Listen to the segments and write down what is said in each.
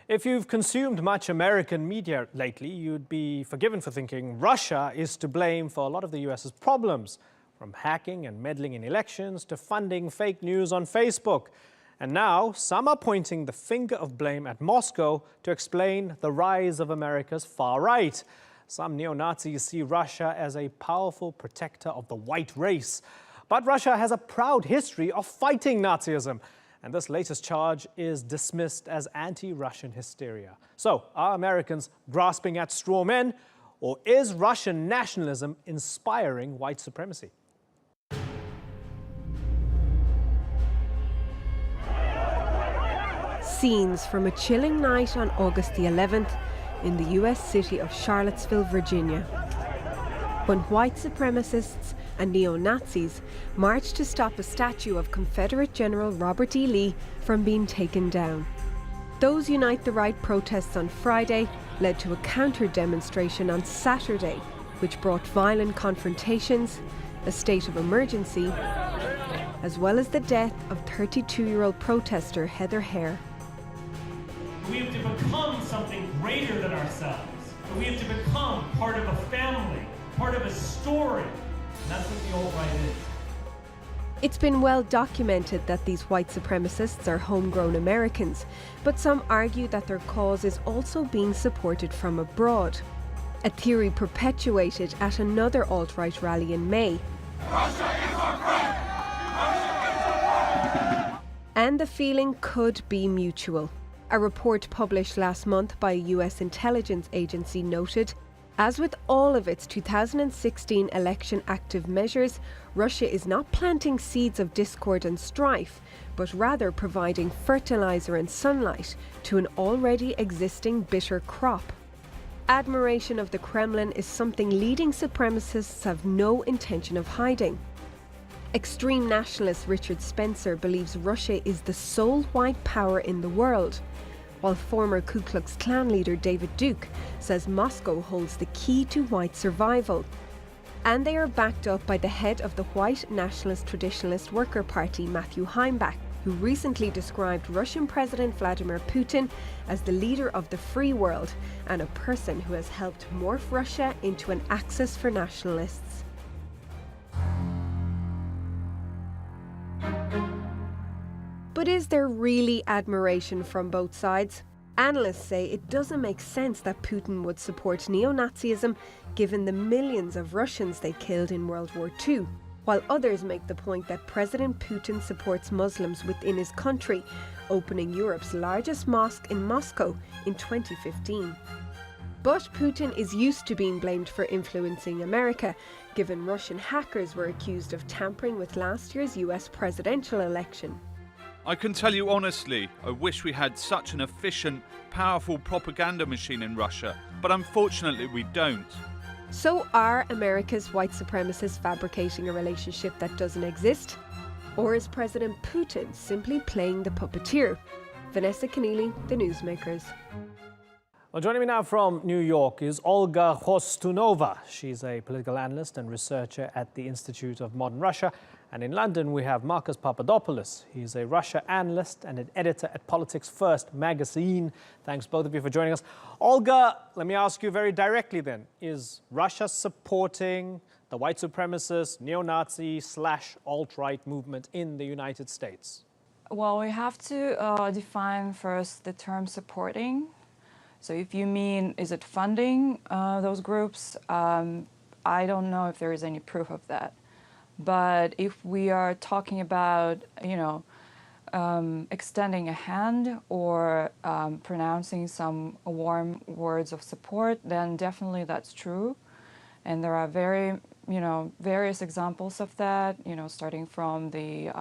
If you've consumed much American media lately, you'd be forgiven for thinking Russia is to blame for a lot of the US's problems, from hacking and meddling in elections to funding fake news on Facebook. And now some are pointing the finger of blame at Moscow to explain the rise of America's far right. Some neo-Nazis see Russia as a powerful protector of the white race. But Russia has a proud history of fighting Nazism. And this latest charge is dismissed as anti-Russian hysteria. So, are Americans grasping at straw men, or is Russian nationalism inspiring white supremacy? Scenes from a chilling night on August the 11th in the US city of Charlottesville, Virginia, when white supremacists and neo-Nazis marched to stop a statue of Confederate General Robert E. Lee from being taken down. Those Unite the Right protests on Friday led to a counter-demonstration on Saturday, which brought violent confrontations, a state of emergency, as well as the death of 32-year-old protester Heather Hare. We have to become something greater than ourselves. We have to become part of a family, part of a story. And that's what the alt-right is. It's been well documented that these white supremacists are homegrown Americans, but some argue that their cause is also being supported from abroad. A theory perpetuated at another alt-right rally in May. Russia is our friend! Russia is our friend! And the feeling could be mutual. A report published last month by a US intelligence agency noted, as with all of its 2016 election active measures, Russia is not planting seeds of discord and strife, but rather providing fertilizer and sunlight to an already existing bitter crop. Admiration of the Kremlin is something leading supremacists have no intention of hiding. Extreme nationalist Richard Spencer believes Russia is the sole white power in the world, while former Ku Klux Klan leader David Duke says Moscow holds the key to white survival. And they are backed up by the head of the white nationalist traditionalist worker party, Matthew Heimbach, who recently described Russian President Vladimir Putin as the leader of the free world and a person who has helped morph Russia into an axis for nationalists. But is there really admiration from both sides? Analysts say it doesn't make sense that Putin would support neo-Nazism given the millions of Russians they killed in World War II, while others make the point that President Putin supports Muslims within his country, opening Europe's largest mosque in Moscow in 2015. But Putin is used to being blamed for influencing America, given Russian hackers were accused of tampering with last year's US presidential election. I can tell you honestly, I wish we had such an efficient, powerful propaganda machine in Russia, but unfortunately we don't. So are America's white supremacists fabricating a relationship that doesn't exist? Or is President Putin simply playing the puppeteer? Vanessa Keneally, The Newsmakers. Well, joining me now from New York is Olga Khostunova. She's a political analyst and researcher at the Institute of Modern Russia. And in London, we have Marcus Papadopoulos. He's a Russia analyst and an editor at Politics First magazine. Thanks, both of you, for joining us. Olga, let me ask you very directly then. Is Russia supporting the white supremacist, neo-Nazi / alt-right movement in the United States? Well, we have to define first the term supporting. So if you mean, is it funding those groups? I don't know if there is any proof of that. But if we are talking about, extending a hand or pronouncing some warm words of support, then definitely that's true. And there are various examples of that, starting from the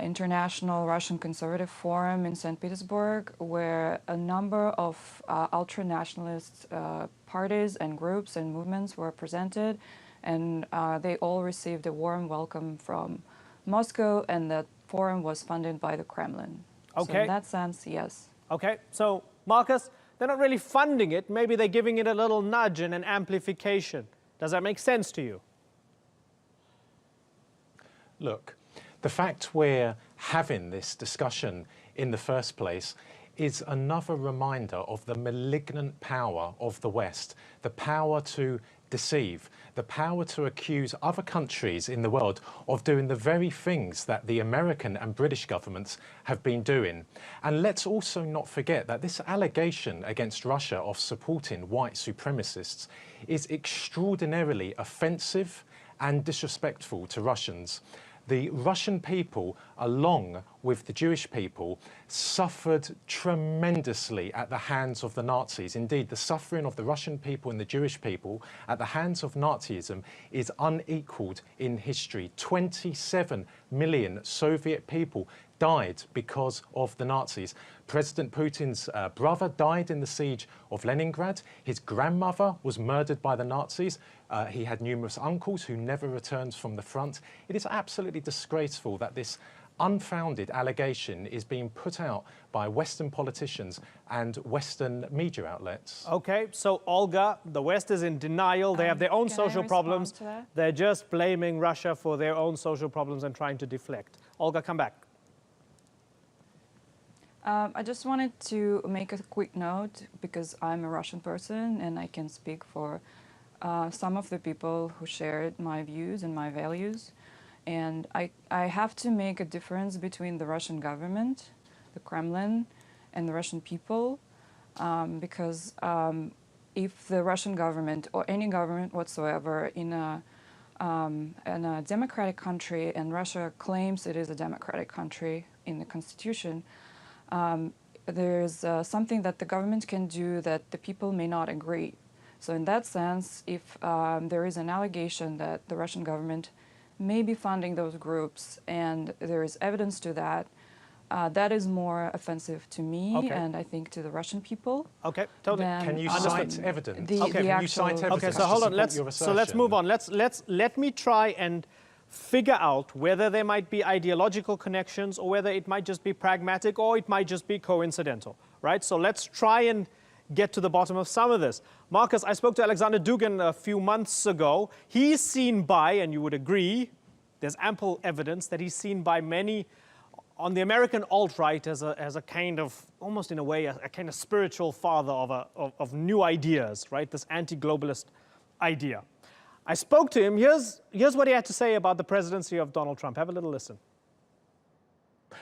International Russian Conservative Forum in St. Petersburg, where a number of ultra-nationalist parties and groups and movements were presented. And they all received a warm welcome from Moscow, and that forum was funded by the Kremlin. Okay. So in that sense, yes. Okay, so Marcus, they're not really funding it. Maybe they're giving it a little nudge and an amplification. Does that make sense to you? Look, the fact we're having this discussion in the first place is another reminder of the malignant power of the West, the power to deceive, the power to accuse other countries in the world of doing the very things that the American and British governments have been doing. And let's also not forget that this allegation against Russia of supporting white supremacists is extraordinarily offensive and disrespectful to Russians. The Russian people, along with the Jewish people, suffered tremendously at the hands of the Nazis. Indeed, the suffering of the Russian people and the Jewish people at the hands of Nazism is unequaled in history. 27 million Soviet people died because of the Nazis. President Putin's brother died in the siege of Leningrad. His grandmother was murdered by the Nazis. He had numerous uncles who never returned from the front. It is absolutely disgraceful that this unfounded allegation is being put out by Western politicians and Western media outlets. Okay, so Olga, the West is in denial. They have their own social problems. They're just blaming Russia for their own social problems and trying to deflect. Olga, come back. I just wanted to make a quick note because I'm a Russian person and I can speak for some of the people who shared my views and my values. And I have to make a difference between the Russian government, the Kremlin, and the Russian people, because if the Russian government or any government whatsoever in a democratic country, and Russia claims it is a democratic country in the constitution, there's something that the government can do that the people may not agree. So in that sense, if there is an allegation that the Russian government may be funding those groups and there is evidence to that, that is more offensive to me and I think to the Russian people. Okay, totally. Can you cite evidence? Can you cite evidence? Okay, so hold on. Let's move on. Let me try and figure out whether there might be ideological connections or whether it might just be pragmatic or it might just be coincidental, right? So let's try and get to the bottom of some of this. Marcus, I spoke to Alexander Dugin a few months ago. He's seen by, and you would agree, there's ample evidence that he's seen by many on the American alt-right as a kind of, almost in a way, a kind of spiritual father of new ideas, right? This anti-globalist idea. I spoke to him. Here's what he had to say about the presidency of Donald Trump. Have a little listen.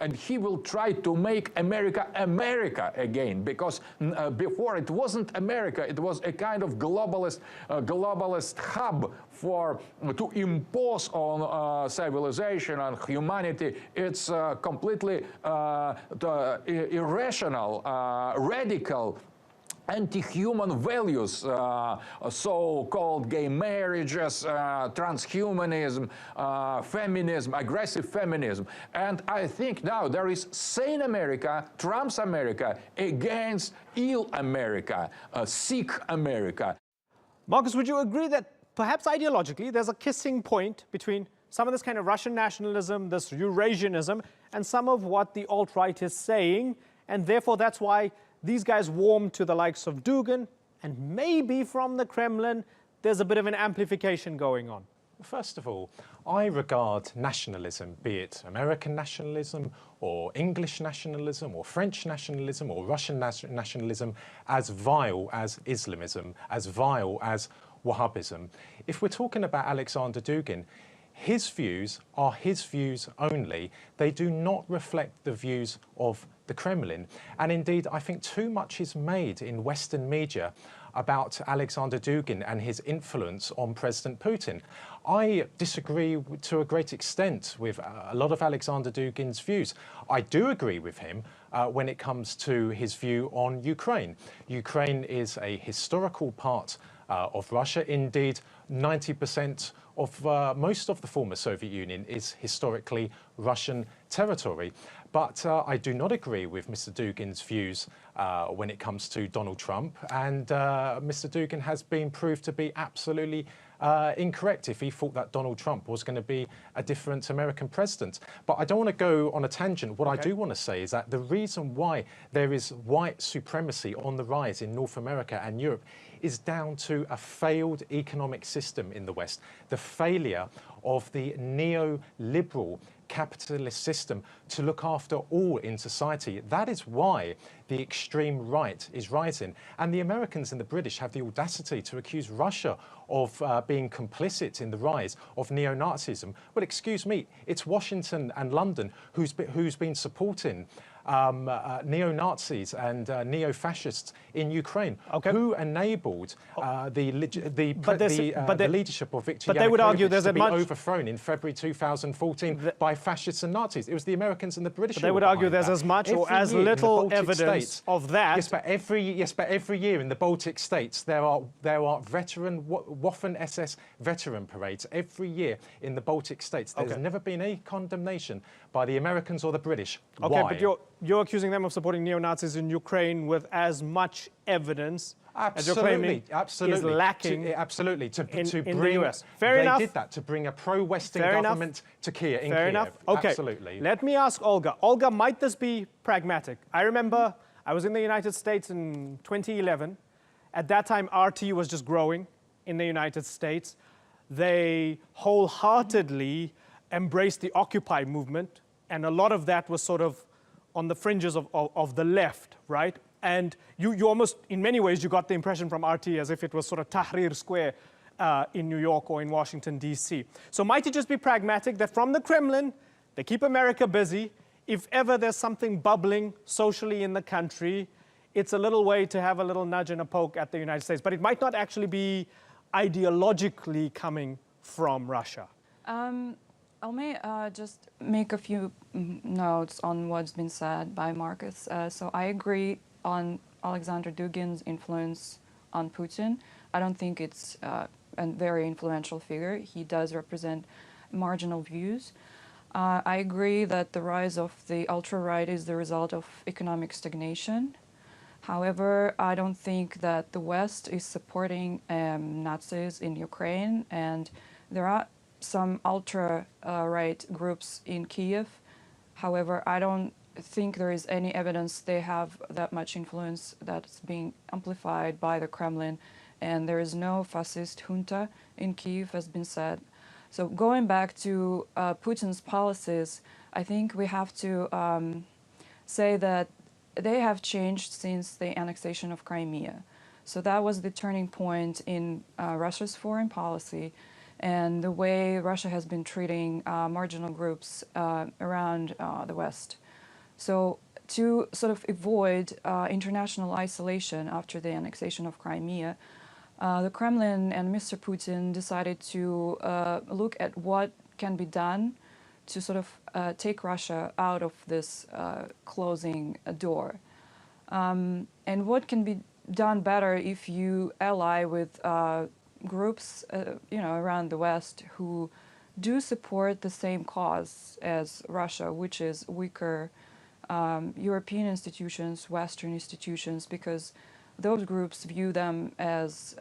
And he will try to make America America again, because before it wasn't America, it was a kind of globalist hub to impose on civilization and humanity. It's completely irrational, radical, anti-human values, so-called gay marriages, transhumanism, feminism, aggressive feminism. And I think now there is sane America, Trump's America, against ill America, sick America. Marcus, would you agree that perhaps ideologically there's a kissing point between some of this kind of Russian nationalism, this Eurasianism, and some of what the alt-right is saying, and therefore that's why these guys warm to the likes of Dugin, and maybe from the Kremlin, there's a bit of an amplification going on? First of all, I regard nationalism, be it American nationalism or English nationalism or French nationalism or Russian nationalism, as vile as Islamism, as vile as Wahhabism. If we're talking about Alexander Dugin, his views are his views only. They do not reflect the views of the Kremlin. And indeed, I think too much is made in Western media about Alexander Dugin and his influence on President Putin. I disagree to a great extent with a lot of Alexander Dugin's views. I do agree with him when it comes to his view on Ukraine. Ukraine is a historical part of Russia. Indeed, 90% of most of the former Soviet Union is historically Russian territory. But I do not agree with Mr. Dugin's views when it comes to Donald Trump. And Mr. Dugin has been proved to be absolutely incorrect if he thought that Donald Trump was going to be a different American president. But I don't want to go on a tangent. What I do want to say is that the reason why there is white supremacy on the rise in North America and Europe is down to a failed economic system in the West, the failure of the neoliberal capitalist system to look after all in society. That is why the extreme right is rising. And the Americans and the British have the audacity to accuse Russia of being complicit in the rise of neo-Nazism. Well, excuse me, it's Washington and London who's been supporting neo-Nazis and neo-fascists in Ukraine, who enabled the leadership of Viktor Yanukovych to be overthrown in February 2014 by fascists and Nazis. It was the Americans and the British. But they would argue there's as much or as little evidence of that. Yes, but every year in the Baltic states there are veteran Waffen-SS veteran parades every year in the Baltic states. There's never been a condemnation by the Americans or the British. Okay, Why? but you're accusing them of supporting neo-Nazis in Ukraine with as much evidence as you're claiming is lacking in the US. Fair enough. They did that to bring a pro-Western government to Kiev. Fair enough. Okay. Absolutely. Let me ask Olga. Olga, might this be pragmatic? I remember I was in the United States in 2011. At that time, RT was just growing in the United States. They wholeheartedly embraced the Occupy movement, and a lot of that was sort of on the fringes of the left, right? And you almost, in many ways, you got the impression from RT as if it was sort of Tahrir Square in New York or in Washington, D.C. So might it just be pragmatic that from the Kremlin, they keep America busy. If ever there's something bubbling socially in the country, it's a little way to have a little nudge and a poke at the United States. But it might not actually be ideologically coming from Russia. I may just make a few notes on what's been said by Marcus. So I agree on Alexander Dugin's influence on Putin. I don't think it's a very influential figure. He does represent marginal views. I agree that the rise of the ultra-right is the result of economic stagnation. However, I don't think that the West is supporting Nazis in Ukraine, and there are some ultra-right groups in Kiev. However, I don't think there is any evidence they have that much influence that's being amplified by the Kremlin, and there is no fascist junta in Kiev, has been said. So going back to Putin's policies, I think we have to say that they have changed since the annexation of Crimea. So that was the turning point in Russia's foreign policy and the way Russia has been treating marginal groups around the West. So to sort of avoid international isolation after the annexation of Crimea, the Kremlin and Mr. Putin decided to look at what can be done to sort of take Russia out of this closing door. And what can be done better if you ally with groups around the West who do support the same cause as Russia, which is weaker European institutions, Western institutions, because those groups view them as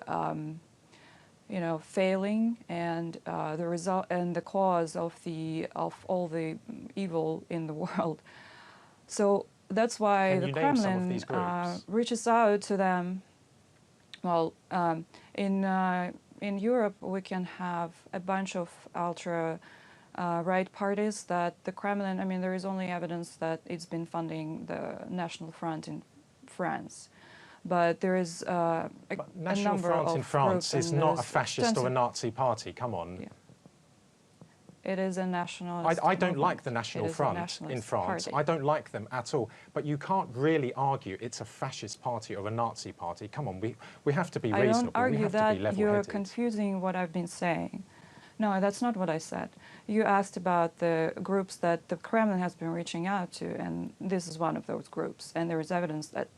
failing and the result and the cause of all the evil in the world. So that's why the Kremlin reaches out to them. Well, in Europe, we can have a bunch of ultra-right parties that the Kremlin, I mean, there is only evidence that it's been funding the National Front in France. But there is a National Front in France is not a fascist or a Nazi party, come on. Yeah. It is a nationalist I don't like the National Front in France. Party. I don't like them at all. But you can't really argue it's a fascist party or a Nazi party. Come on, we have to be reasonable. I don't argue that. You're level-headed. confusing what I've been saying. No, that's not what I said. You asked about the groups that the Kremlin has been reaching out to, and this is one of those groups. And there is evidence that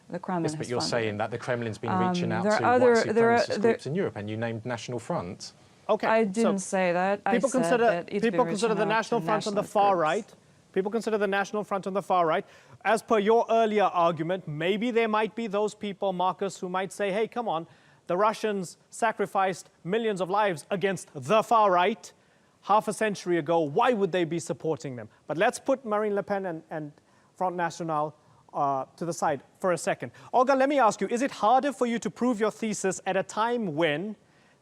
the Kremlin has but you're funded. saying that the Kremlin's been reaching out to white supremacist groups in Europe, and you named National Front. Okay, I didn't say that. People I said that it's people consider the National Front on the far right. People consider the National Front on the far right. As per your earlier argument, maybe there might be those people, Marcus, who might say, hey, come on, the Russians sacrificed millions of lives against the far right half a century ago. Why would they be supporting them? But let's put Marine Le Pen and Front National to the side for a second. Olga, let me ask you, is it harder for you to prove your thesis at a time when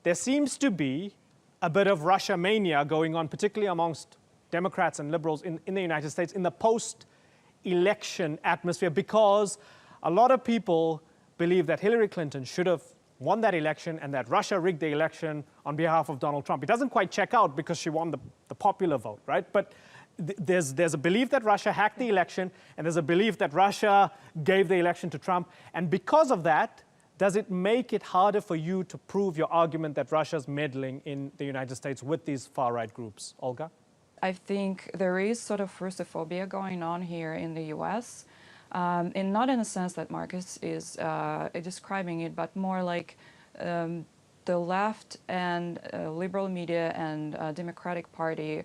there seems to be a bit of Russia mania going on, particularly amongst Democrats and liberals in the United States in the post-election atmosphere, because a lot of people believe that Hillary Clinton should have won that election and that Russia rigged the election on behalf of Donald Trump. It doesn't quite check out because she won the popular vote, right? But there's a belief that Russia hacked the election, and there's a belief that Russia gave the election to Trump. And because of that, does it make it harder for you to prove your argument that Russia's meddling in the United States with these far-right groups? Olga? I think there is sort of Russophobia going on here in the US. And not in the sense that Marcus is describing it, but more like the left and liberal media and Democratic Party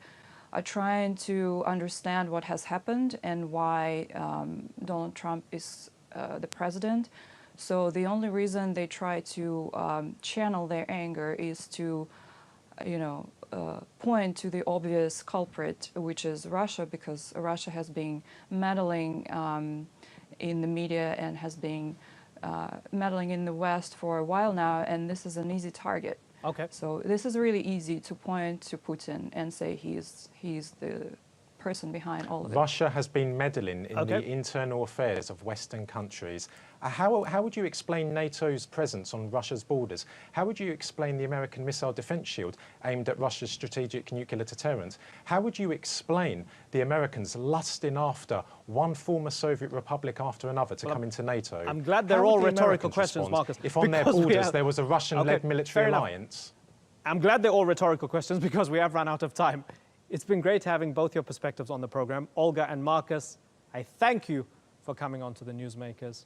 are trying to understand what has happened and why Donald Trump is the president. So the only reason they try to channel their anger is to, point to the obvious culprit, which is Russia, because Russia has been meddling in the media and has been meddling in the West for a while now, and this is an easy target. Okay. So this is really easy to point to Putin and say he's the person behind all of it. Russia has been meddling in the internal affairs of Western countries. How would you explain NATO's presence on Russia's borders? How would you explain the American missile defense shield aimed at Russia's strategic nuclear deterrent? How would you explain the Americans lusting after one former Soviet republic after another to come into NATO? I'm glad they're all rhetorical questions, Marcus. If on their borders there was a Russian-led military alliance? I'm glad they're all rhetorical questions because we have run out of time. It's been great having both your perspectives on the program. Olga and Marcus, I thank you for coming on to the Newsmakers.